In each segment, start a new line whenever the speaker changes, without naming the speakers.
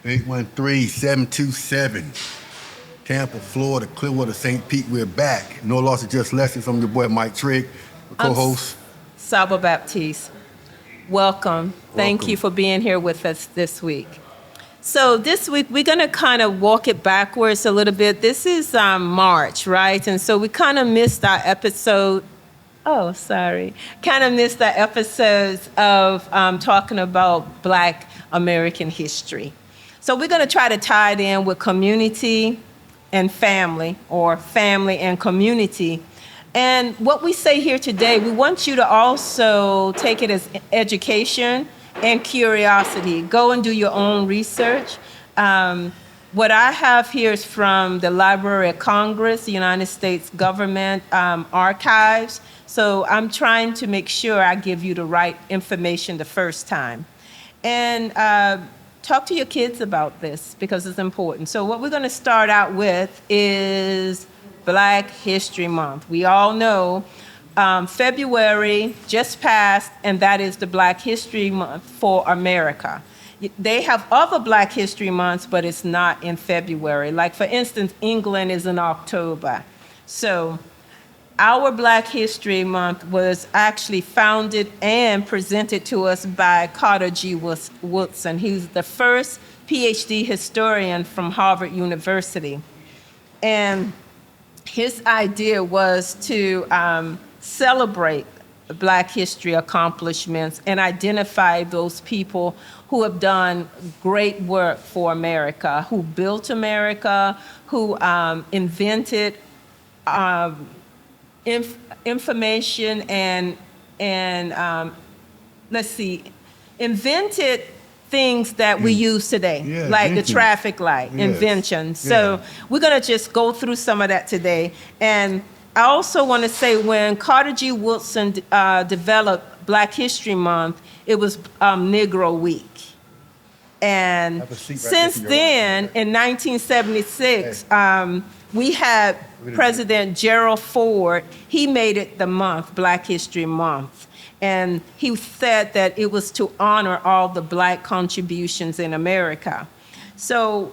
813-727. Tampa, Florida, Clearwater, St. Pete, we're back. No loss of just lessons from your boy Mike Trigg, co-host.
Saba Baptiste. Welcome. Thank you for being here with us this week. So this week, we're going to kind of walk it backwards a little bit. This is March, right? And so we kind of missed our episode. Oh, sorry. Kind of missed our episodes of talking about Black American history. So we're going to try to tie it in with community and family, or family and community. And what we say here today, we want you to also take it as education and curiosity. Go and do your own research. What I have here is from the Library of Congress, the United States Government Archives. So I'm trying to make sure I give you the right information the first time. And talk to your kids about this because it's important. So what we're going to start out with is Black History Month. We all know February just passed, and that is the Black History Month for America. They have other Black History Months, but it's not in February. Like, for instance, England is in October. So our Black History Month was actually founded and presented to us by Carter G. Woodson. He's the first PhD historian from Harvard University. And his idea was to celebrate Black history accomplishments and identify those people who have done great work for America, who built America, who invented information and invented things that we use today, like the traffic light, inventions. So we're going to just go through some of that today. And I also want to say when Carter G. Woodson developed Black History Month, it was Negro Week. And since then, in 1976, we had President Gerald Ford. He made it the month, Black History Month. And he said that it was to honor all the Black contributions in America. So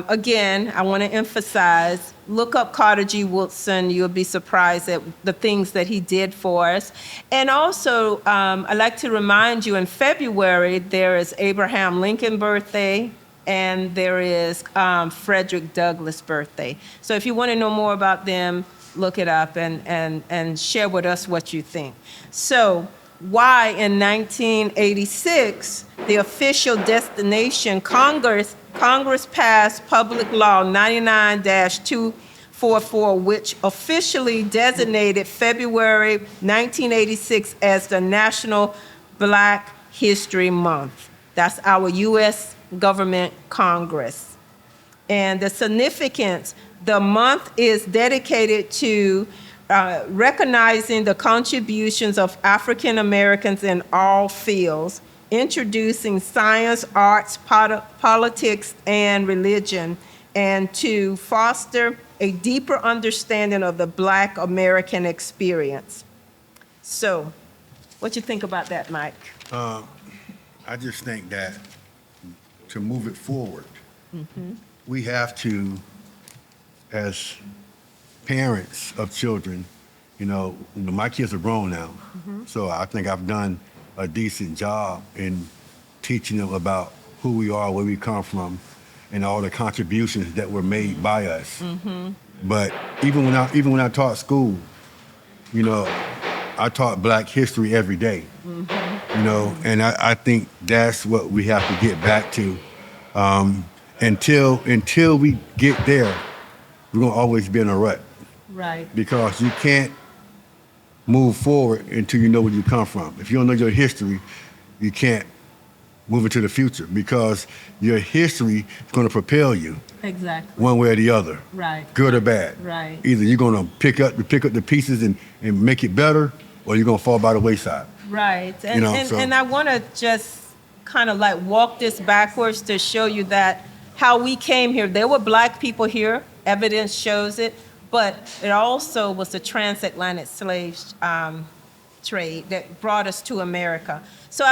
again, I want to emphasize, look up Carter G. Woodson. You'll be surprised at the things that he did for us. And also, I'd like to remind you, in February, there is Abraham Lincoln birthday, and there is Frederick Douglass birthday. So if you want to know more about them, look it up and share with us what you think. So why in 1986, the official destination, Congress passed Public Law 99-244, which officially designated February 1986 as the National Black History Month. That's our U.S. government Congress. And the significance, the month is dedicated to recognizing the contributions of African Americans in all fields, introducing science, arts, politics, and religion, and to foster a deeper understanding of the Black American experience. So, what you think about that, Mike?
I just think that to move it forward, we have to, as parents of children, my kids are grown now, so I think I've done a decent job in teaching them about who we are, where we come from, and all the contributions that were made by us. But even when I taught school, I taught Black history every day. And I think that's what we have to get back to. Until we get there, we're gonna always be in a rut.
Right.
Because you can't move forward until you know where you come from. If you don't know your history, you can't move into the future because your history is going to propel you.
Exactly.
One way or the other.
Right.
Good or bad.
Right.
Either you're going to pick up the pieces and make it better, or you're going to fall by the wayside.
Right. And I want to just kind of like walk this backwards to show you that how we came here. There were Black people here. Evidence shows it. But it also was the Transatlantic Slave trade that brought us to America. So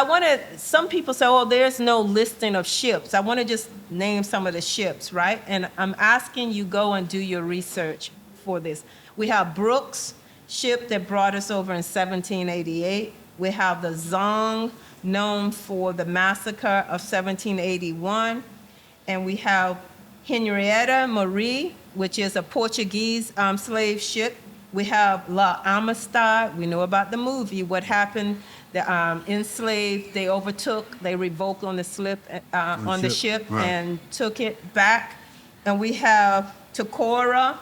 some people say, oh, there's no listing of ships. I want to just name some of the ships, right? And I'm asking you go and do your research for this. We have Brooks ship that brought us over in 1788. We have the Zong, known for the massacre of 1781. And we have Henrietta Marie, which is a Portuguese slave ship. We have La Amistad. We know about the movie, what happened. The enslaved, they overtook, they revoked on the ship
right.
and took it back. And we have Takora,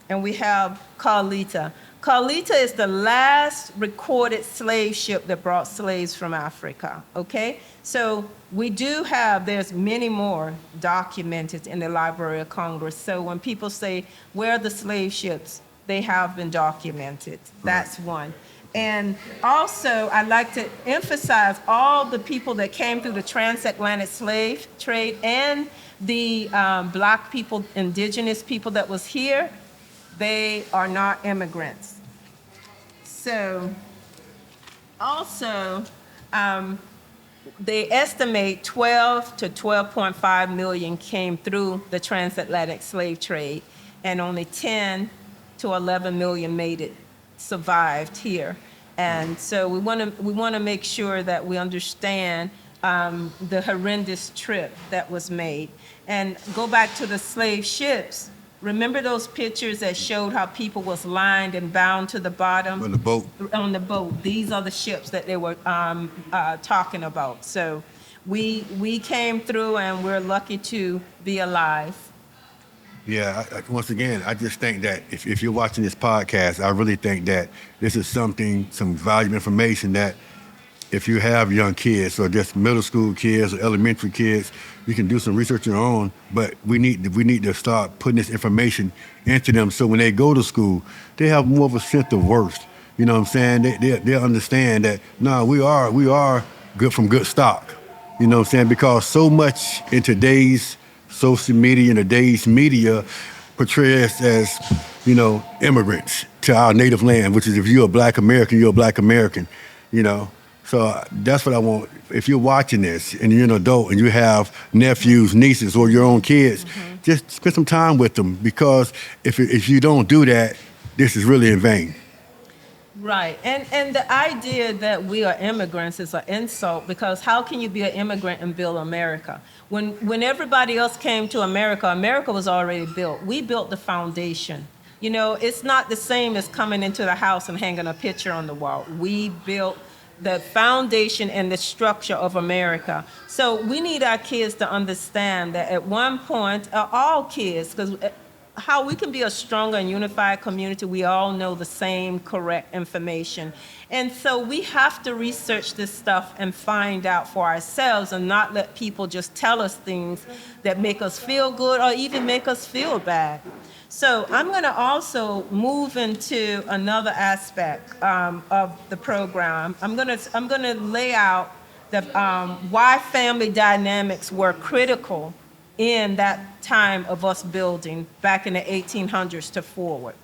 and we have Carlita. Carlita is the last recorded slave ship that brought slaves from Africa, okay? So we do have, there's many more documented in the Library of Congress. So when people say, where are the slave ships? They have been documented. That's one. And also, I'd like to emphasize all the people that came through the Transatlantic Slave Trade and the black people, indigenous people that was here, they are not immigrants. So also, they estimate 12 to 12.5 million came through the transatlantic slave trade, and only 10 to 11 million survived here. And so we want to make sure that we understand the horrendous trip that was made. And go back to the slave ships. Remember those pictures that showed how people was lined and bound to the bottom?
On the boat.
On the boat. These are the ships that they were talking about. So we came through, and we're lucky to be alive.
Yeah, once again, I just think that if you're watching this podcast, I really think that this is some valuable information that if you have young kids or just middle school kids or elementary kids, you can do some research on your own, but we need to start putting this information into them so when they go to school, they have more of a sense of worth. You know what I'm saying? They'll understand that, no, we are good from good stock. You know what I'm saying? Because so much in today's social media and today's media portrays as, immigrants to our native land, which is if you're a black American, you're a black American, So that's what I want. If you're watching this and you're an adult and you have nephews, nieces, or your own kids, just spend some time with them, because if you don't do that, this is really in vain.
Right. And the idea that we are immigrants is an insult, because how can you be an immigrant and build America? When everybody else came to America, America was already built. We built the foundation. It's not the same as coming into the house and hanging a picture on the wall. We built the foundation and the structure of America. So we need our kids to understand that at one point, all kids, because how we can be a stronger and unified community, we all know the same correct information. And so we have to research this stuff and find out for ourselves, and not let people just tell us things that make us feel good or even make us feel bad. So I'm going to also move into another aspect of the program. I'm going to lay out the why family dynamics were critical in that time of us building back in the 1800s to forward.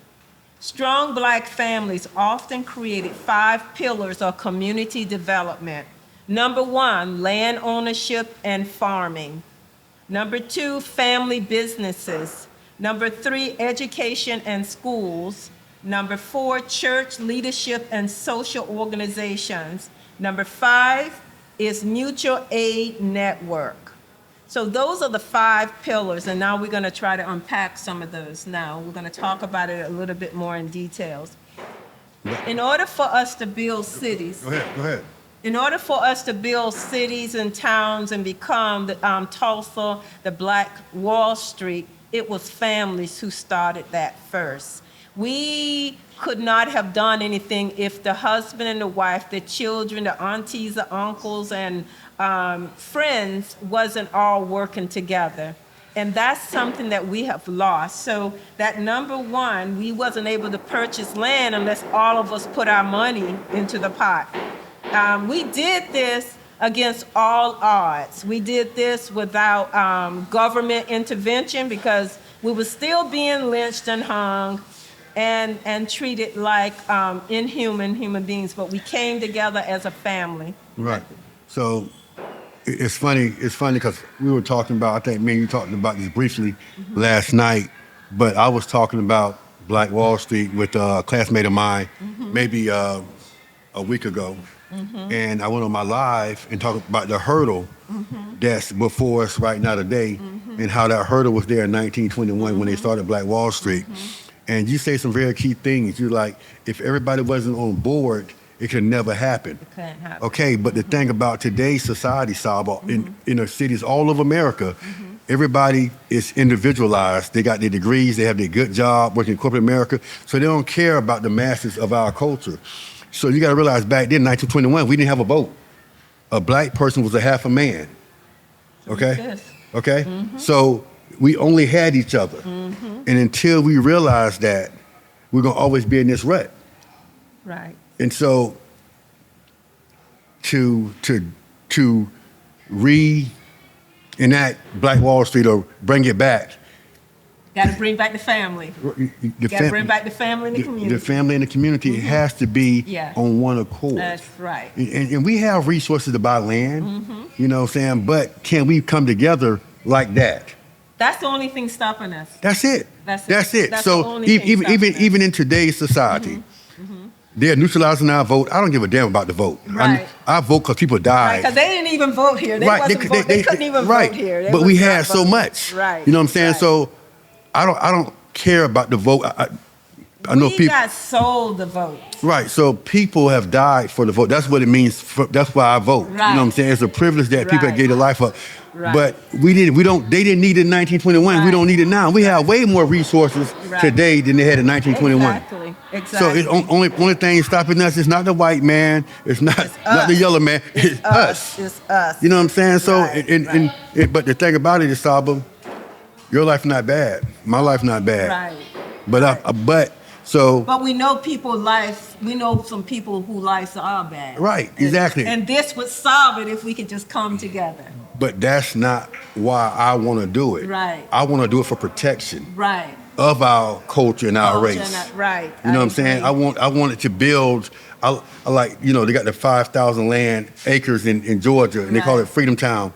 Strong black families often created 5 pillars of community development. Number 1, land ownership and farming. Number 2, family businesses. Number 3, education and schools. Number 4, church leadership and social organizations. Number 5 is mutual aid network. So those are the 5 pillars, and now we're going to try to unpack some of those now. We're going to talk about it a little bit more in details. In order for us to build cities...
Go ahead.
In order for us to build cities and towns and become Tulsa, the Black Wall Street, it was families who started that first. We could not have done anything if the husband and the wife, the children, the aunties, the uncles, and friends wasn't all working together. And that's something that we have lost. So that number 1, we wasn't able to purchase land unless all of us put our money into the pot. We did this against all odds. We did this without government intervention, because we were still being lynched and hung. and treated like inhuman human beings, but we came together as a family.
Right. So it's funny because we were talking about, I think me and you talked about this briefly last night, but I was talking about Black Wall Street with a classmate of mine maybe a week ago. And I went on my live and talked about the hurdle that's before us right now today and how that hurdle was there in 1921 when they started Black Wall Street. And you say some very key things. You're like, if everybody wasn't on board, it could never happen.
It couldn't happen.
Okay, but the thing about today's society, Saba, in the cities all over America, everybody is individualized. They got their degrees, they have their good job, working in corporate America, so they don't care about the masses of our culture. So you got to realize back then, 1921, we didn't have a vote. A black person was a half a man. Okay?
Yes.
Okay? So we only had each other. And until we realized that, we're going to always be in this rut.
Right.
And so to reenact Black Wall Street or bring it back,
Got to bring back the family. Got to bring back the family and the community.
The family and the community has to be on one accord.
That's right.
And we have resources to buy land, you know what I'm saying? But can we come together like that?
That's the only thing stopping us.
That's it.
That's
it.
That's
So
the only thing stopping us.
even in today's society, they're neutralizing our vote. I don't give a damn about the vote.
Right.
I vote because people died.
Because they didn't even vote here. They couldn't even vote here.
But we had so much.
Right.
You know what I'm saying? So I don't care about the vote. I know people
got sold the vote.
Right. So people have died for the vote. That's what it means. That's why I vote.
Right.
You know what I'm saying? It's a privilege that people
Right.
gave their life up.
Right.
But they didn't need it in 1921.
Right.
We don't need it now. We have way more resources today than they had in 1921.
Exactly.
So it's only thing stopping us is not the white man. It's not the yellow man. It's us.
It's us.
You know what I'm saying? So
Right.
but the thing about it is, Saba, your life not bad. My life not bad.
Right.
But
we know we know some people whose lives are bad.
Right, exactly.
And this would solve it if we could just come together.
But that's not why I want to do it.
Right.
I want to do it for protection
Right.
of our culture and our race.
Right.
You know what I'm saying? I want it to build. I like, you know, they got the 5,000 acres in Georgia, and they call it Freedom Town.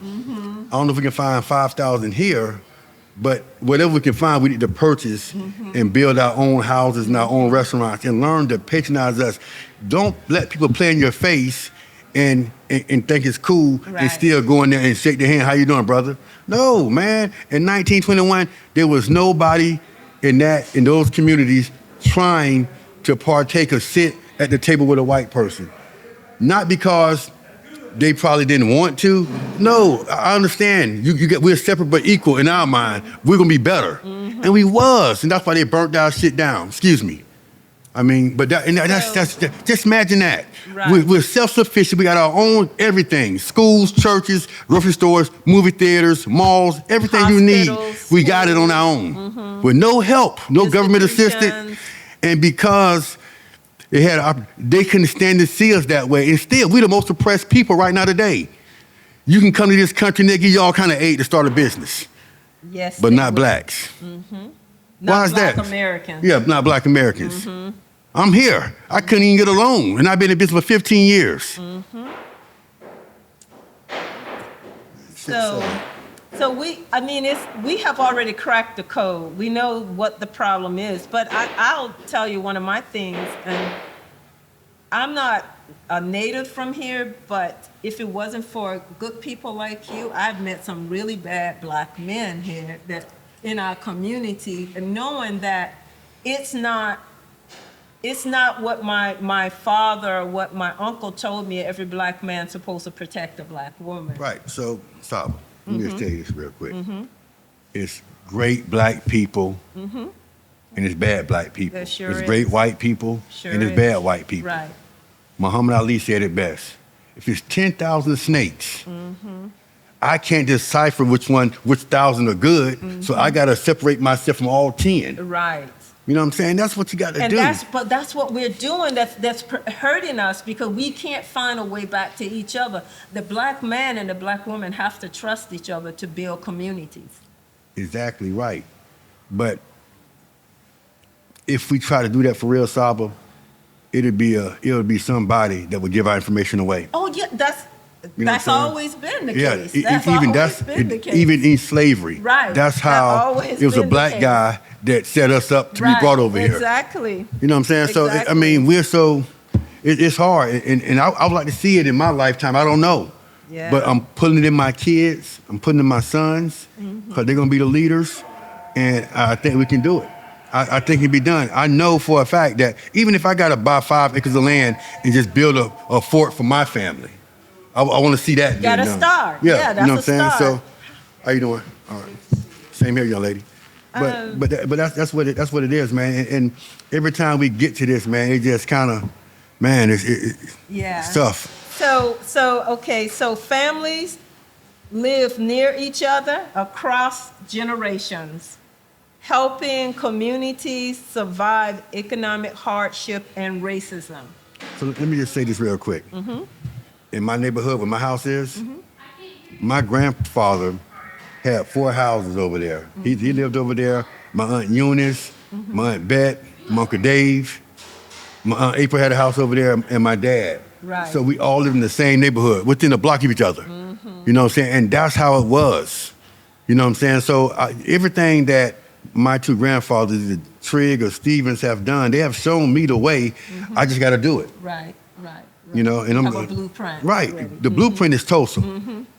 I don't know if we can find 5,000 here, but whatever we can find, we need to purchase and build our own houses and our own restaurants and learn to patronize us. Don't let people play in your face and think it's cool and still go in there and shake their hand. How you doing, brother? No, man. In 1921, there was nobody in those communities trying to partake or sit at the table with a white person. Not because they probably didn't want to. No, I understand. We're separate but equal in our mind. We're gonna be better, and we was, and that's why they burnt our shit down. Excuse me. I mean, but that's just imagine that.
Right.
We're self-sufficient. We got our own everything: schools, churches, grocery stores, movie theaters, malls, everything you need. We got it on our own with no help, no government assistance, and because they couldn't stand to see us that way. And still, we're the most oppressed people right now today. You can come to this country and they give you all kind of aid to start a business.
Yes.
But not blacks. Why is that?
Not Black Americans.
Yeah, not Black Americans. I'm here. I couldn't even get a loan, and I've been in business for 15 years.
So we have already cracked the code. We know what the problem is. But I'll tell you one of my things, and I'm not a native from here, but if it wasn't for good people like you, I've met some really bad black men here that in our community, and knowing that it's not what my father or what my uncle told me every black man's supposed to protect a black woman.
Right. So, Saba, let me just tell you this real quick. It's great black people and it's bad black people.
It sure
It's
is.
great white people and it's bad white people.
Right.
Muhammad Ali said it best. If it's 10,000 snakes, I can't decipher which 1,000 are good, so I got to separate myself from all 10.
Right.
You know what I'm saying? That's what you got to do.
But that's what we're doing. That's hurting us because we can't find a way back to each other. The black man and the black woman have to trust each other to build communities.
Exactly right. But if we try to do that for real, Saba, it'll be somebody that would give our information away.
Oh, yeah,
You know
that's
what I'm saying?
always been the
Yeah,
case.
even even in slavery.
Right.
That's
That
how
always
it was a
been the
black
case.
guy that set us up to be
Right,
brought over here.
Exactly.
You know what I'm saying? So, I
Exactly.
mean, it's hard. And I would like to see it in my lifetime. I don't know.
Yeah.
But I'm putting it in my kids. I'm putting it in my sons because they're going to be the leaders. And I think we can do it. I think it can be done. I know for a fact that even if I got to buy 5 acres of land and just build a fort for my family, I want to see that.
You got to
done.
start.
Yeah,
Yeah, that's
you know
a
what I'm saying?
start.
So, how you doing? All right. Same here, young lady. But that's what it is, man. And every time we get to this, man, it just kind of, man, it's tough.
So families live near each other across generations, helping communities survive economic hardship and racism.
So let me just say this real quick. In my neighborhood where my house is, my grandfather had 4 houses over there. He lived over there. My Aunt Eunice, my Aunt Bet, my Uncle Dave, my Aunt April had a house over there, and my dad.
Right.
So we all lived in the same neighborhood, within a block of each other. You know what I'm saying? And that's how it was. You know what I'm saying? So everything that my 2 grandfathers, the Trigg or Stevens, have done, they have shown me the way. I just got to do it.
Right.
You know, and
Have a blueprint.
Right.
already.
The blueprint is Tulsa,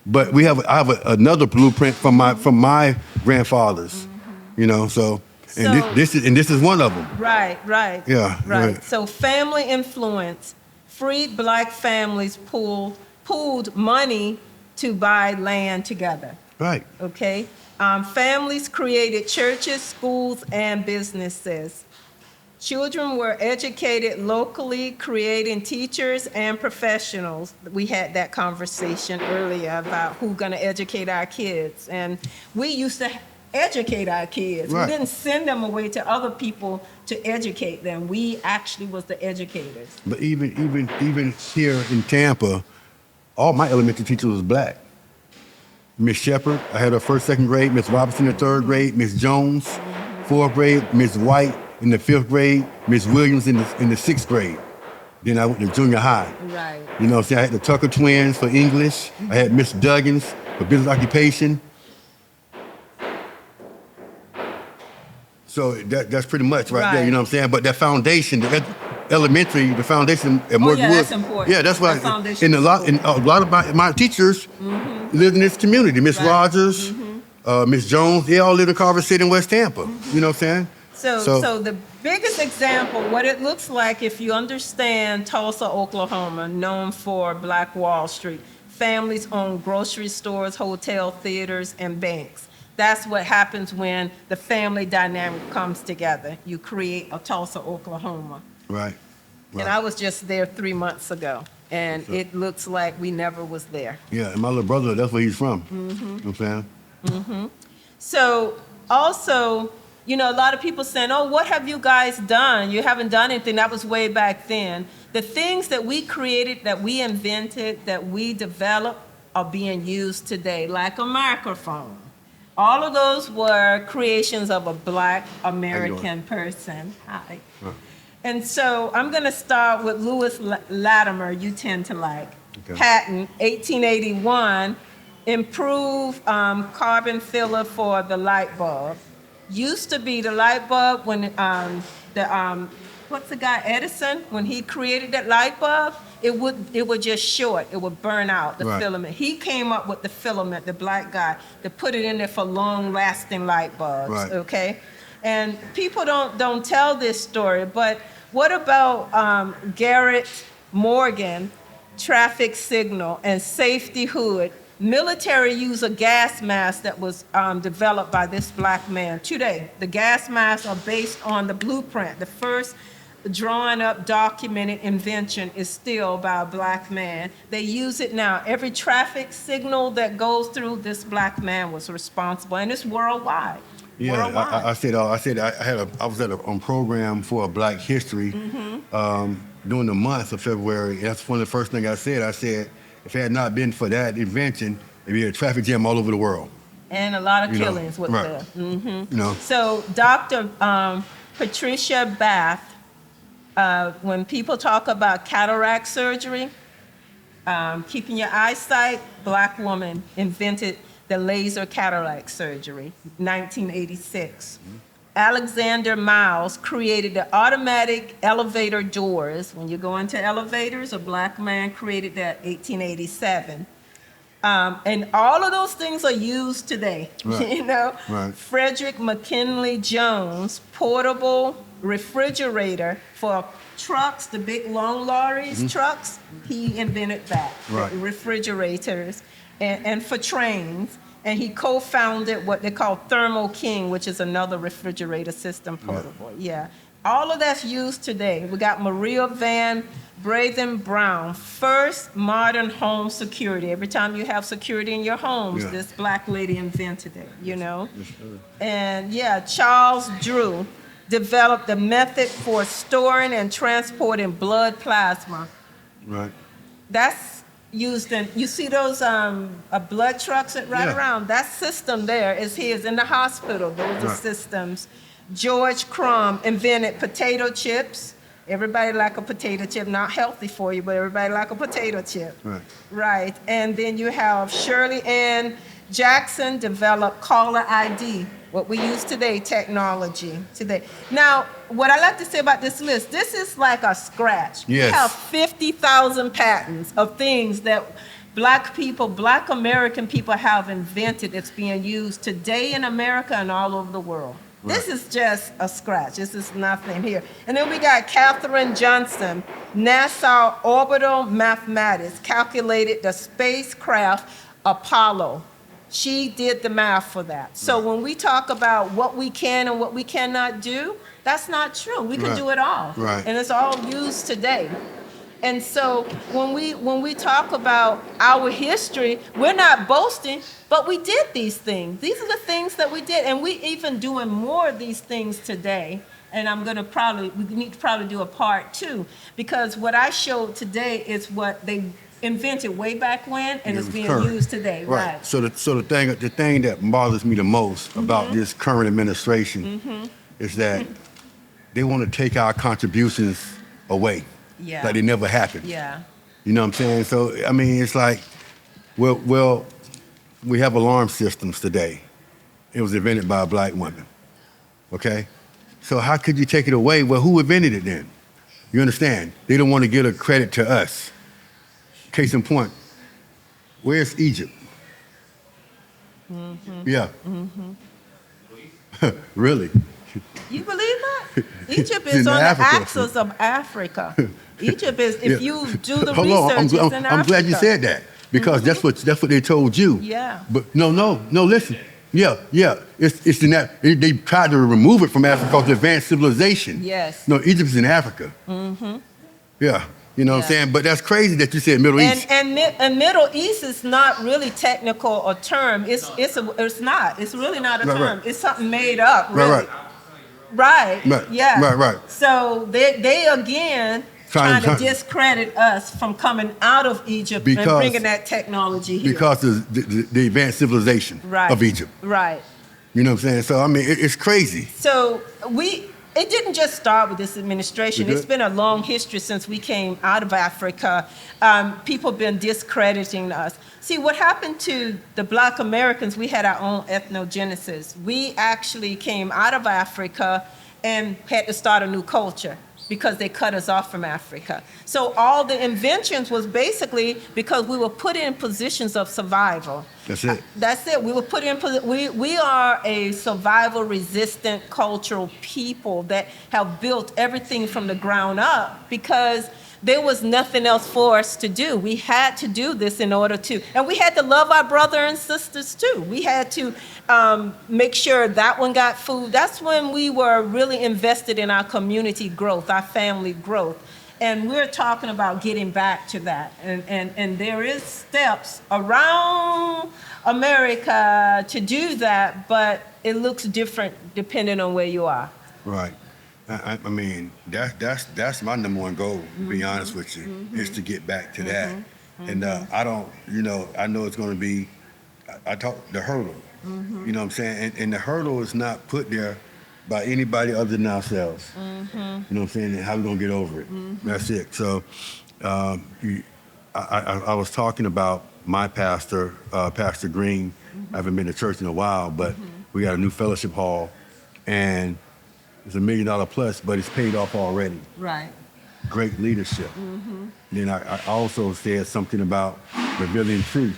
but I have another blueprint from my grandfathers. You know, so this is one of them.
Right.
Yeah,
Right.
right.
So family influence, freed black families pooled money to buy land together.
Right.
Okay. Families created churches, schools, and businesses. Children were educated locally, creating teachers and professionals. We had that conversation earlier about who's going to educate our kids. And we used to educate our kids.
Right.
We didn't send them away to other people to educate them. We actually was the educators.
But even here in Tampa, all my elementary teachers was black. Miss Shepard, I had her 1st, 2nd grade. Miss Robinson in the 3rd grade. Miss Jones, 4th grade. Miss White in the 5th grade. Miss Williams in the 6th grade. Then I went to junior high.
Right.
You know what I'm saying? I had the Tucker twins for English. I had Miss Duggins for business occupation. So that's pretty much right there, you know what I'm saying? But that foundation, the elementary, the foundation at Morgan
yeah,
Woods.
that's important.
Yeah, that's why.
That foundation
And a lot of my teachers lived in this community. Miss
Right.
Rogers, Miss Jones, they all live in Carver City in West Tampa. You know what I'm saying?
So the biggest example, what it looks like if you understand Tulsa, Oklahoma, known for Black Wall Street, families own grocery stores, hotel, theaters, and banks. That's what happens when the family dynamic comes together. You create a Tulsa, Oklahoma.
Right.
And I was just there 3 months ago, and it looks like we never was there.
Yeah, and my little brother, that's where he's from. You know what I'm saying?
So also, you know, a lot of people saying, oh, what have you guys done? You haven't done anything. That was way back then. The things that we created, that we invented, that we developed are being used today, like a microphone. All of those were creations of a Black American person. Hi. And so I'm going to start with Lewis Latimer, you tend to like.
Okay.
Patent, 1881, improved carbon filler for the light bulb. Used to be the light bulb when what's the guy, Edison, when he created that light bulb, it would just short, it would burn out, the
Right.
filament. He came up with the filament, the black guy, to put it in there for long-lasting light bulbs,
Right.
okay? And people don't tell this story, but what about Garrett Morgan, traffic signal, and safety hood? Military use a gas mask that was developed by this black man. Today, the gas masks are based on the blueprint. The first drawn up, documented invention is still by a black man. They use it now. Every traffic signal that goes through, this black man was responsible, and it's worldwide.
Yeah,
Worldwide.
I was at a program for a Black History during the month of February. That's one of the first things I said. I said, if it had not been for that invention, it'd be a traffic jam all over the world.
And a lot of
You know,
killings with
right.
the.
You know,
So Dr. Patricia Bath, when people talk about cataract surgery, keeping your eyesight, Black woman invented the laser cataract surgery, 1986. Alexander Miles created the automatic elevator doors. When you go into elevators, a Black man created that, 1887. And all of those things are used today,
Right.
you know?
Right.
Frederick McKinley Jones, portable refrigerator for trucks, the big long lorries, trucks, he invented that,
Right.
the refrigerators, and for trains. And he co-founded what they call Thermo King, which is another refrigerator system portable. Yeah. All of that's used today. We got Maria Van Braden Brown, first modern home security. Every time you have security in your homes,
Yeah.
this Black lady invented it, you know? And yeah, Charles Drew developed a method for storing and transporting blood plasma.
Right.
That's used in, you see those blood trucks that ride
Yeah.
around? That system there is his in the hospital. Those are
Right.
systems. George Crumb invented potato chips. Everybody like a potato chip, not healthy for you, but everybody like a potato chip.
Right.
Right. And then you have Shirley Ann Jackson developed caller ID, what we use today, technology today. Now, what I like to say about this list, this is like a scratch.
Yes.
We have 50,000 patents of things that Black people, Black American people have invented that's being used today in America and all over the world.
Right.
This is just a scratch. This is nothing here. And then we got Katherine Johnson, NASA orbital mathematics, calculated the spacecraft Apollo. She did the math for that. So when we talk about what we can and what we cannot do, that's not true. We can
Right.
do it all.
Right.
And it's all used today. And so when we talk about our history, we're not boasting, but we did these things. These are the things that we did, and we even doing more of these things today. And we need to probably do a part 2, because what I showed today is what they invented way back when, and
It
it's
was
being
current.
used today. Right.
So the thing that bothers me the most about this current administration is that they want to take our contributions away.
Yeah.
Like they never happened.
Yeah.
You know what I'm saying? So I mean, it's like, well, we have alarm systems today. It was invented by a Black woman. Okay? So how could you take it away? Well, who invented it then? You understand? They don't want to give a credit to us. Case in point, where's Egypt? Yeah. Really?
You believe that? Egypt
It's
is
in
on
Africa.
the axis of Africa. Egypt is, if
Yeah.
you do the
Hold on,
research, it's in Africa.
I'm glad you said that, because that's what they told you.
Yeah.
But no, listen. Yeah. It's in that they tried to remove it from Africa called advanced civilization.
Yes.
No, Egypt's in Africa. Yeah. You know what I'm
Yeah.
saying? But that's crazy that you said Middle East.
And Middle East is not really technical or term. It's not. It's really not a
Right,
term.
right.
It's something made up. Really.
Right.
Right.
Right.
Yeah.
Right.
So they again trying to
Trying-
discredit us from coming out of Egypt and
Because-
bringing that technology here.
Because of the advanced civilization
Right.
of Egypt.
Right.
You know what I'm saying? So I mean, it's crazy.
So it didn't just start with this administration.
You
It's
good?
been a long history since we came out of Africa. People have been discrediting us. See, what happened to the Black Americans, we had our own ethnogenesis. We actually came out of Africa and had to start a new culture because they cut us off from Africa. So all the inventions was basically because we were put in positions of survival.
That's it.
That's it. We were put in. We are a survival-resistant cultural people that have built everything from the ground up because there was nothing else for us to do. We had to do this in order to, and we had to love our brother and sisters too. We had to make sure that one got food. That's when we were really invested in our community growth, our family growth. And we're talking about getting back to that. And there is steps around America to do that, but it looks different depending on where you are.
Right. I mean, that's my number one goal, to be honest with you, is to get back to that. And I don't, I know it's going to be, I talk the hurdle, you know what I'm saying? And the hurdle is not put there by anybody other than ourselves. You know what I'm saying? And how we gonna get over it. That's it. So I was talking about my pastor, Pastor Green. I haven't been to church in a while, but we got a new fellowship hall, and it's $1 million plus, but it's paid off already.
Right.
Great leadership. Then I also said something about Revealing Truth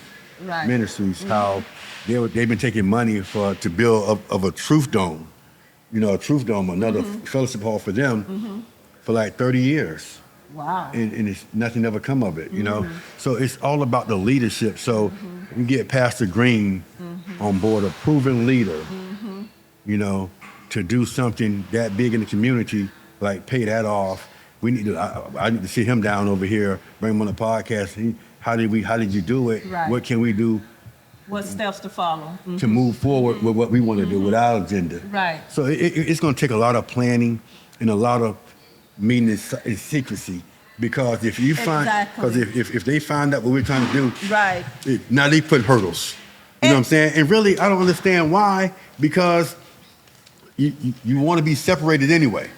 Ministries, how they've been taking money to build of a truth dome, a truth dome, another fellowship hall for them for like 30 years.
Wow.
And it's nothing ever come of it, So it's all about the leadership. So we get Pastor Green on board, a proven leader, to do something that big in the community, like pay that off. We need to. I need to sit him down over here, bring him on the podcast. How did you do it?
Right.
What can we do?
What steps to follow?
To move forward with what we want to do with our agenda.
Right.
So it's going to take a lot of planning and a lot of meaning and secrecy, because if you find, because if they find out what we're trying to do,
right.
Now they put hurdles. You know what I'm saying? And really, I don't understand why, because you want to be separated anyway.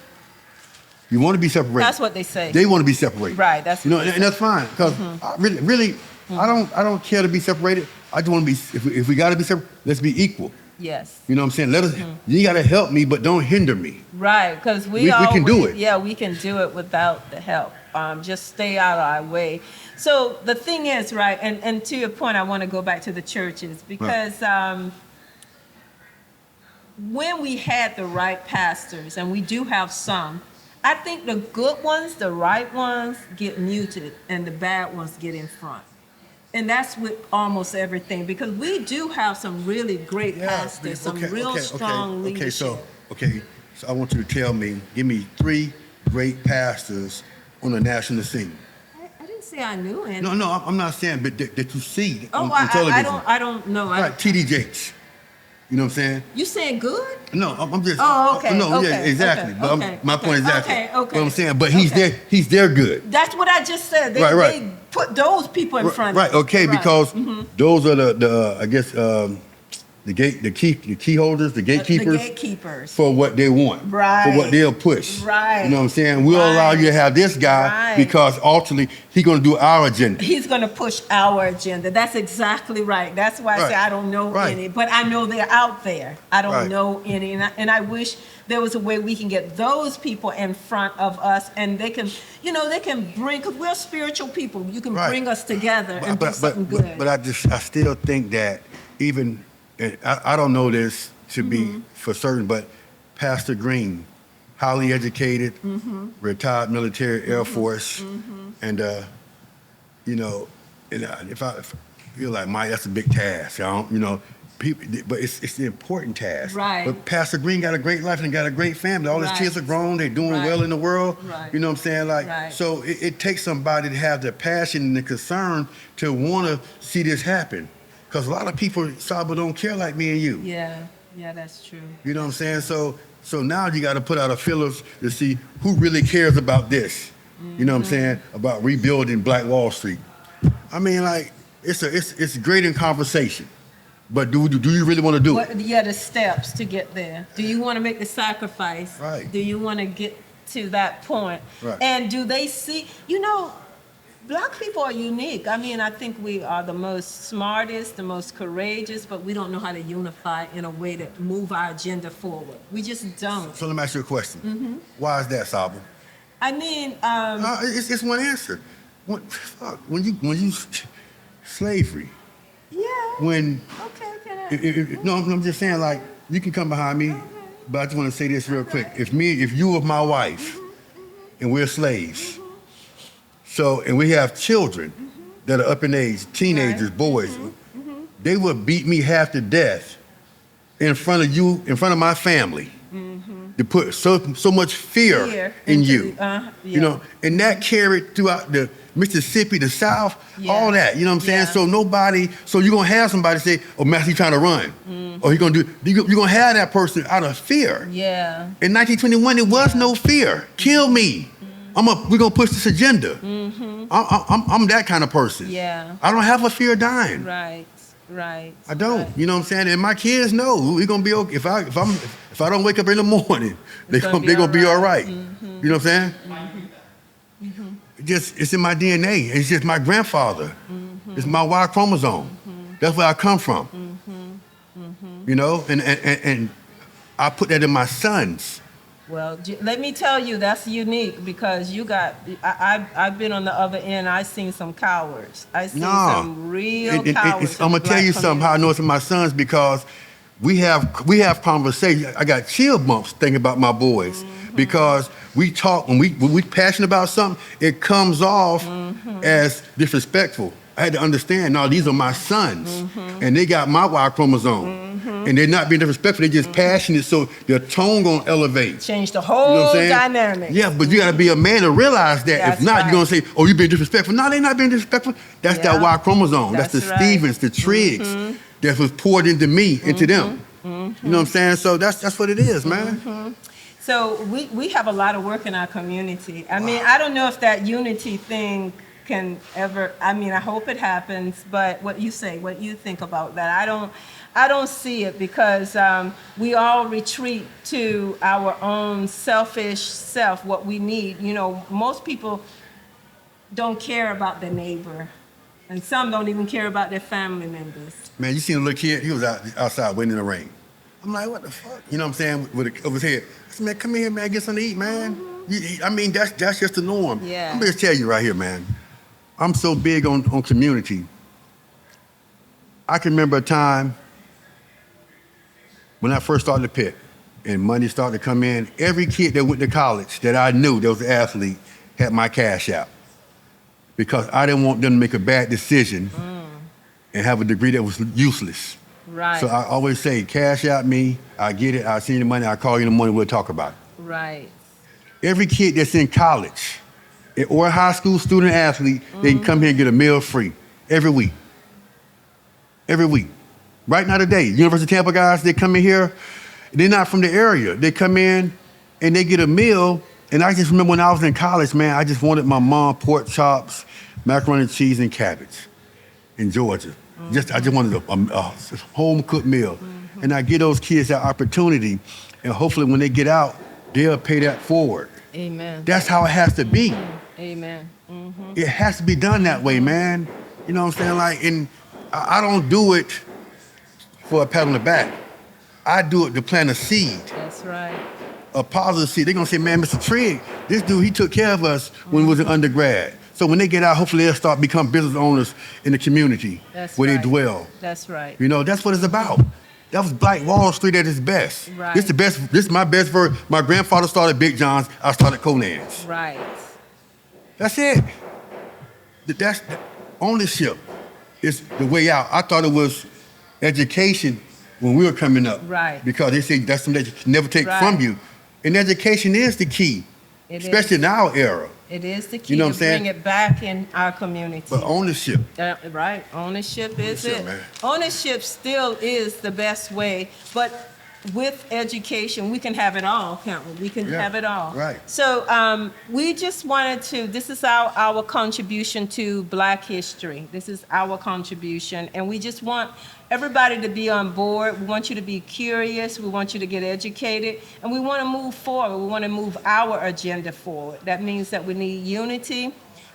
You want to be separated.
That's what they say.
They want to be separated.
Right. That's
and that's fine, because really, I don't care to be separated. I just want to be. If we got to be separate, let's be equal.
Yes.
You know what I'm saying? Let us. You got to help me, but don't hinder me.
Right, because we
can do it.
Yeah, we can do it without the help. Just stay out of our way. So the thing is, right, and to your point, I want to go back to the churches, because when we had the right pastors, and we do have some, I think the good ones, the right ones, get muted, and the bad ones get in front. And that's with almost everything, because we do have some really great pastors, some real strong leadership.
So I want you to give me 3 great pastors on the national scene.
I didn't say I knew any.
No, I'm not saying, but that you see on television.
I don't know.
Right, T.D. Jakes. You know what I'm saying?
You saying good?
No, I'm just.
Oh, okay.
No,
okay,
yeah, exactly.
Okay,
but my point is exactly.
Okay.
What I'm saying, but he's there. He's there good.
That's what I just said. They,
right.
They put those people in front.
Right. Okay. Right. Because those are the I guess the key holders, the gatekeepers.
The gatekeepers.
For what they want.
Right.
For what they'll push.
Right.
You know what I'm saying? We'll allow you to have this guy because ultimately he's going to do our agenda.
He's going to push our agenda. That's exactly right. That's why I say I don't know any, but I know they're out there. I don't know any, and I wish there was a way we can get those people in front of us, and they can, they can bring, because we're spiritual people. You can bring us together and do something good.
But I still think that even. I don't know this to be for certain, but Pastor Green, highly educated, retired military Air Force, and if I feel like Mike, that's a big task. People, but it's the important task.
Right.
But Pastor Green got a great life and got a great family. All his kids are grown. They're doing well in the world.
Right.
You know what I'm saying? So it takes somebody to have the passion and the concern to want to see this happen. Because a lot of people, Saba, don't care like me and you.
Yeah, that's true.
You know what I'm saying? So now you got to put out a fillers to see who really cares about this. You know what I'm saying? About rebuilding Black Wall Street. I mean, like, it's great in conversation. But do you really want to do it?
Yeah, the steps to get there. Do you want to make the sacrifice?
Right.
Do you want to get to that point?
Right.
And do they see, Black people are unique. I mean, I think we are the most smartest, the most courageous, but we don't know how to unify in a way that move our agenda forward. We just don't.
So let me ask you a question. Why is that, Saba?
I mean,
it's one answer. When you slavery.
Yeah.
When.
Okay.
No, I'm just saying, like, you can come behind me, but I just want to say this real quick. If you were my wife, and we're slaves. So, and we have children that are up in age, teenagers, boys. They would beat me half to death in front of you, in front of my family, to put so much fear in you. And that carried throughout the Mississippi, the South, all that. You know what I'm saying? So you're going to have somebody say, oh, Master, he's trying to run. Or you're going to have that person out of fear.
Yeah.
In 1921, there was no fear. Kill me. We're gonna push this agenda. I'm that kind of person.
Yeah.
I don't have a fear of dying.
Right.
I don't. You know what I'm saying? And my kids know we're gonna be okay. If If I don't wake up in the morning, they're gonna be all right. You know what I'm saying? It's in my DNA. It's just my grandfather. It's my Y chromosome. That's where I come from. You know, and I put that in my sons.
Well, let me tell you, that's unique because I've been on the other end. I've seen some cowards. I've seen some real cowards.
I'm gonna tell you something how I know it's in my sons because we have conversations. I got chill bumps thinking about my boys because we talk when we passionate about something. It comes off as disrespectful. I had to understand. No, these are my sons, and they got my Y chromosome. And they're not being disrespectful, they're just passionate, so their tone gonna elevate.
Change the whole dynamic.
Yeah, but you gotta be a man to realize that.
That's
if not,
right.
you're gonna say, oh, you're being disrespectful. No, they're not being disrespectful. That's that Y chromosome. That's the
right.
Stevens, the Triggs that was poured into me, into them. You know what I'm saying? So that's what it is, man.
So we have a lot of work in our community. I mean, I don't know if that unity thing can ever, I mean, I hope it happens, but what you think about that? I don't see it because we all retreat to our own selfish self, what we need. You know, most people don't care about their neighbor, and some don't even care about their family members.
Man, you seen a little kid, he was outside waiting in the rain. I'm like, what the fuck? You know what I'm saying? With it over his head. I said, man, come here, man, get something to eat, man. I mean, that's just the norm.
Yeah.
I'm gonna just tell you right here, man. I'm so big on community. I can remember a time when I first started the pit and money started to come in, every kid that went to college that I knew that was an athlete had my cash out because I didn't want them to make a bad decision and have a degree that was useless.
Right.
So I always say, cash out me, I get it, I see the money, I call you in the morning, we'll talk about it.
Right.
Every kid that's in college or a high school student athlete, they can come here and get a meal free every week. Every week. Right now today, University of Tampa guys, they come in here, they're not from the area. They come in and they get a meal. And I just remember when I was in college, man, I just wanted my mom pork chops, macaroni and cheese, and cabbage in Georgia. I just wanted a home cooked meal. And I give those kids that opportunity, and hopefully when they get out, they'll pay that forward.
Amen.
That's how it has to be.
Amen.
It has to be done that way, man. You know what I'm saying? Like, and I don't do it for a pat on the back. I do it to plant a seed.
That's right.
A positive seed. They're gonna say, man, Mr. Trigg, this dude, he took care of us when we was an undergrad. So when they get out, hopefully they'll start become business owners in the community where they dwell.
That's right.
You know, that's what it's about. That was Black Wall Street at its best.
Right.
This is my best version. My grandfather started Big John's, I started Conan's.
Right.
That's it. That's ownership is the way out. I thought it was education when we were coming up.
Right.
Because they say that's something that you can never take from you. And education is the key, especially in our era.
It is the key
You know what
to
I'm saying?
bring it back in our community.
But ownership.
Right. Ownership is
Ownership,
it.
man.
Ownership still is the best way, but with education, we can have it all, can't we? We can have it all.
Right.
So we just wanted to, this is our contribution to Black history. This is our contribution, and we just want everybody to be on board. We want you to be curious. We want you to get educated, and we want to move forward. We want to move our agenda forward. That means that we need unity,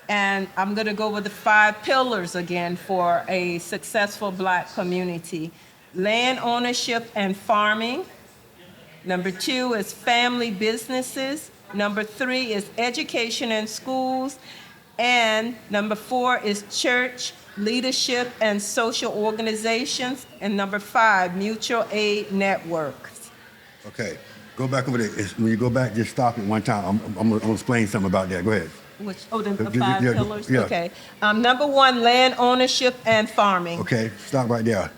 and I'm going to go with the 5 pillars again for a successful Black community. Land ownership and farming. Number 2 is family businesses. Number 3 is education and schools. And number 4 is church, leadership, and social organizations. And number 5, mutual aid networks.
Okay, go back over there. When you go back, just stop it one time. I'm going to explain something about that. Go ahead.
The 5 pillars?
Yeah.
Okay. Number 1, land ownership and farming.
Okay, stop right there.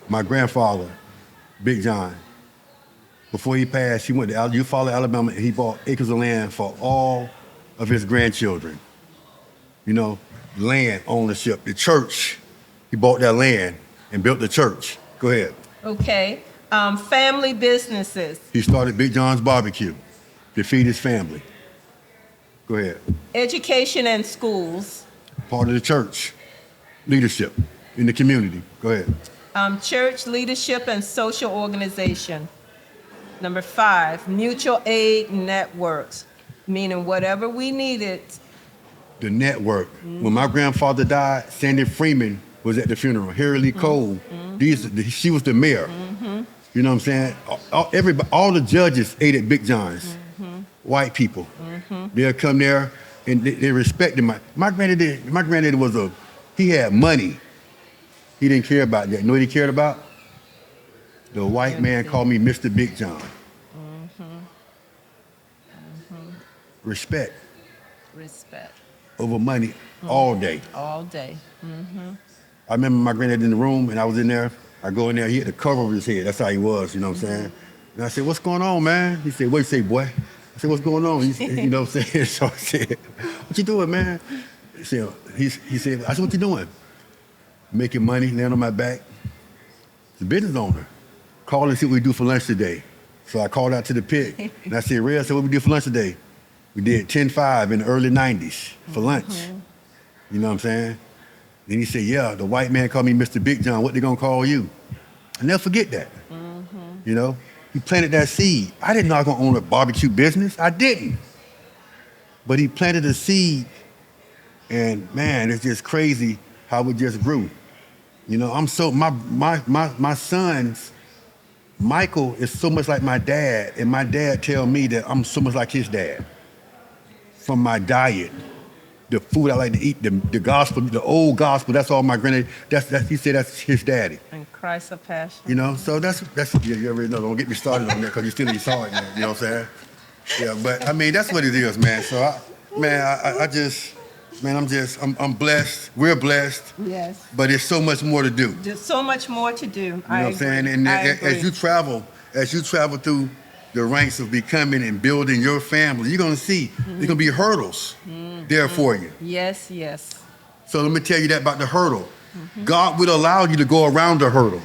My grandfather, Big John, before he passed, he went to Eufaula, Alabama, and he bought acres of land for all of his grandchildren. You know, land ownership. The church, he bought that land and built the church. Go ahead.
Okay. Family businesses.
He started Big John's Barbecue to feed his family. Go ahead.
Education and schools.
Part of the church. Leadership in the community. Go ahead.
Church, leadership, and social organization. Number 5, mutual aid networks, meaning whatever we needed.
The network. When my grandfather died, Sandy Freeman was at the funeral. Harry Lee Cole, she was the mayor. You know what I'm saying? All the judges ate at Big John's. White people. They'll come there and they respected my granddaddy. My granddaddy he had money. He didn't care about that. You know what he cared about? The white man called me Mr. Big John. Respect.
Respect.
Over money all day.
All day.
I remember my granddad in the room and I was in there. I go in there, he had the cover over his head. That's how he was, you know what I'm saying? And I said, "What's going on, man?" He said, "What you say, boy?" I said, "What's going on?" You know what I'm saying? So I said, "What you doing, man?" He said, "I said, what you doing?" "Making money, laying on my back." The business owner. Call and see what we do for lunch today. So I called out to the pit and I said, "Ray, I said, what we do for lunch today?" We did 10-5 in the early 90s for lunch. You know what I'm saying? Then he said, "Yeah, the white man called me Mr. Big John. What they gonna call you?" I never forget that. You know, he planted that seed. I didn't know I was gonna own a barbecue business. I didn't. But he planted a seed, and man, it's just crazy how it just grew. You know, my sons, Michael is so much like my dad, and my dad tell me that I'm so much like his dad. From my diet, the food I like to eat, the gospel, the old gospel, that's all my granddad, he said that's his daddy.
And Christ of Passion.
You know, so that's you already know, don't get me started on that because you still ain't saw it yet, you know what I'm saying? Yeah, but I mean, that's what it is, man. So I'm blessed, we're blessed.
Yes.
But there's so much more to do.
There's so much more to do.
You know what I'm saying? And as you travel through the ranks of becoming and building your family, you're gonna see there's gonna be hurdles there for you.
Yes, yes.
So let me tell you that about the hurdle. God will allow you to go around the hurdle,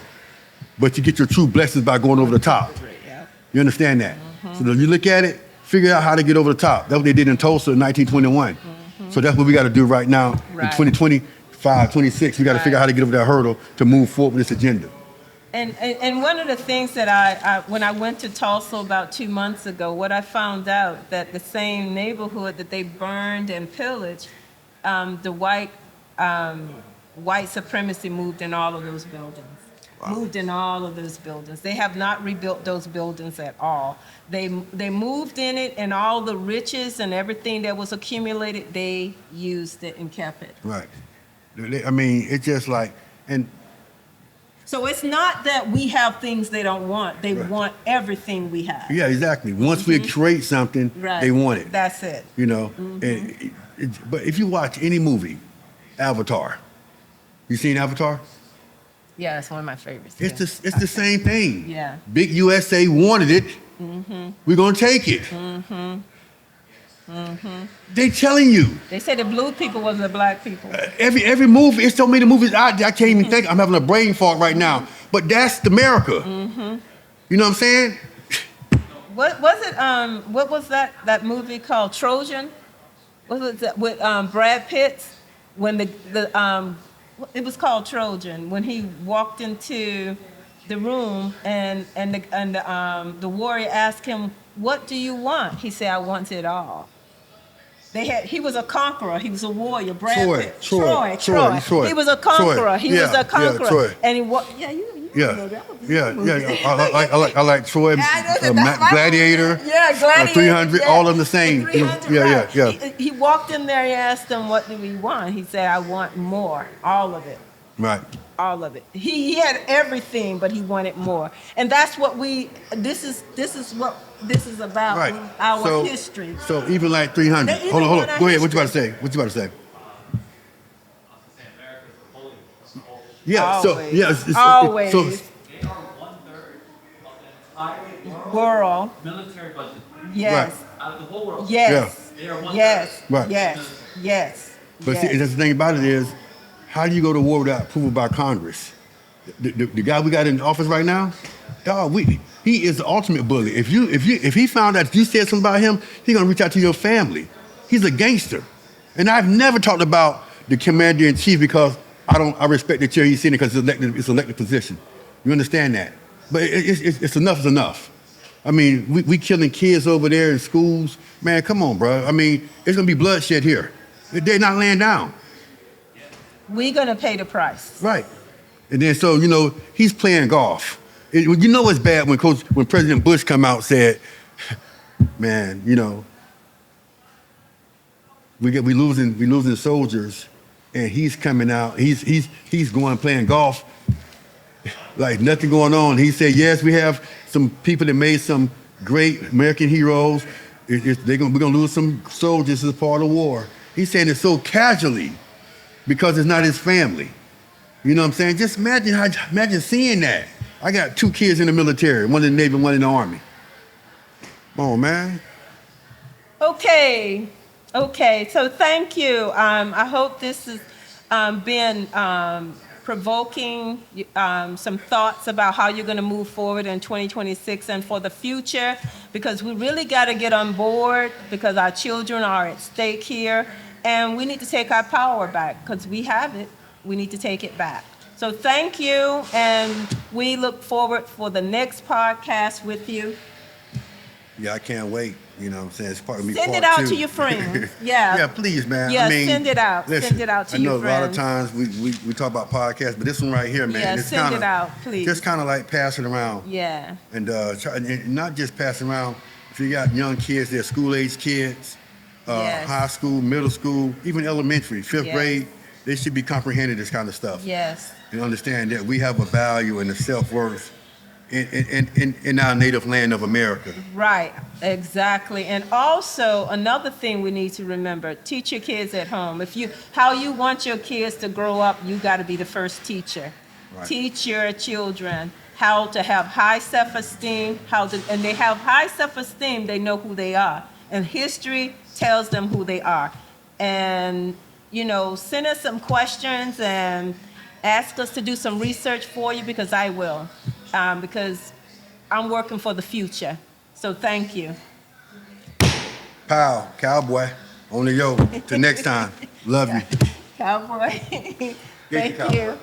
but you get your true blessings by going over the top. You understand that? So if you look at it, figure out how to get over the top. That's what they did in Tulsa in 1921. So that's what we got to do right now in 2025, 26. We got to figure out how to get over that hurdle to move forward with this agenda.
And one of the things that I when I went to Tulsa about 2 months ago, what I found out that the same neighborhood that they burned and pillaged, the white supremacy moved in all of those buildings. Wow. Moved in all of those buildings. They have not rebuilt those buildings at all. They moved in it, and all the riches and everything that was accumulated, they used it and kept it.
Right. I mean, it's just like, and
so it's not that we have things they don't want. They want everything we have.
Yeah, exactly. Once we create something, they want it.
That's it.
You know, but if you watch any movie, Avatar, you seen Avatar?
Yeah, it's one of my favorites.
It's the same thing.
Yeah.
Big USA wanted it. We're gonna take it. They telling you.
They said the blue people was the black people.
Every movie, it's so many movies I can't even think. I'm having a brain fart right now. But that's America. You know what I'm saying?
What was it? What was that movie called? Trojan? What was that with Brad Pitt? When it was called Trojan. When he walked into the room and the warrior asked him, "What do you want?" He said, "I want it all." He was a conqueror. He was a warrior. Brad Pitt. Troy. He was a conqueror. He was a conqueror.
Troy.
And he know that was
I like Troy, Gladiator,
Gladiator,
300, all of them the same.
300, He walked in there. He asked them, "What do we want?" He said, "I want more, all of it."
Right.
All of it. He had everything, but he wanted more, and that's what this is what this is about.
Right.
Our history.
So even like 300. Hold on. Go ahead. What you about to say? Yeah.
Always. Always.
So,
They are 1/3 of the entire
world
military budget.
Yes.
Right.
Out of the whole world.
Yes.
They are 1/3.
Yes.
Right.
Yes.
But see, that's the thing about it is, how do you go to war without approval by Congress? The guy we got in office right now, dog, he is the ultimate bully. If he found out you said something about him, he's gonna reach out to your family. He's a gangster. And I've never talked about the commander in chief because I respect the chair he's sitting because it's elected position. You understand that? But it's enough is enough. I mean, we killing kids over there in schools. Man, come on, bro. I mean, it's gonna be bloodshed here. They're not laying down.
We're going to pay the price.
Right. And then so, you know, he's playing golf. You know it's bad when President Bush come out and said, man, you know, we losing soldiers, and he's coming out, he's going playing golf like nothing going on. He said, yes, we have some people that made some great American heroes. We're gonna lose some soldiers as part of the war. He's saying it so casually because it's not his family. You know what I'm saying? Just imagine seeing that. I got 2 kids in the military, one in the Navy, one in the Army. Come on, man.
Okay, so thank you. I hope this has been provoking some thoughts about how you're going to move forward in 2026 and for the future, because we really got to get on board because our children are at stake here, and we need to take our power back because we have it. We need to take it back. So thank you, and we look forward for the next podcast with you.
Yeah, I can't wait. You know what I'm saying? It's part of me.
Send it out to your friends. Yeah.
Yeah, please, man.
Yeah,
I mean,
send it out.
Listen,
Send it out to your
I know a lot of
friends.
times we talk about podcasts, but this one right here, man,
Yeah,
it's
send
kinda,
it out, please.
Just kind of like passing around.
Yeah.
And not just passing around. If you got young kids, they're school-age kids,
Yes.
high school, middle school, even elementary, 5th
Yes.
grade, they should be comprehending this kind of stuff.
Yes.
And understand that we have a value and a self-worth in our native land of America.
Right, exactly. And also another thing we need to remember, teach your kids at home. How you want your kids to grow up, you got to be the first teacher.
Right.
Teach your children how to have high self-esteem, and they have high self-esteem, they know who they are. And history tells them who they are. And, you know, send us some questions and ask us to do some research for you, because I will. Because I'm working for the future. So thank you.
Pow, cowboy, on the yo. Till next time. Love you.
Cowboy.
Get your
Thank you.
cowboy.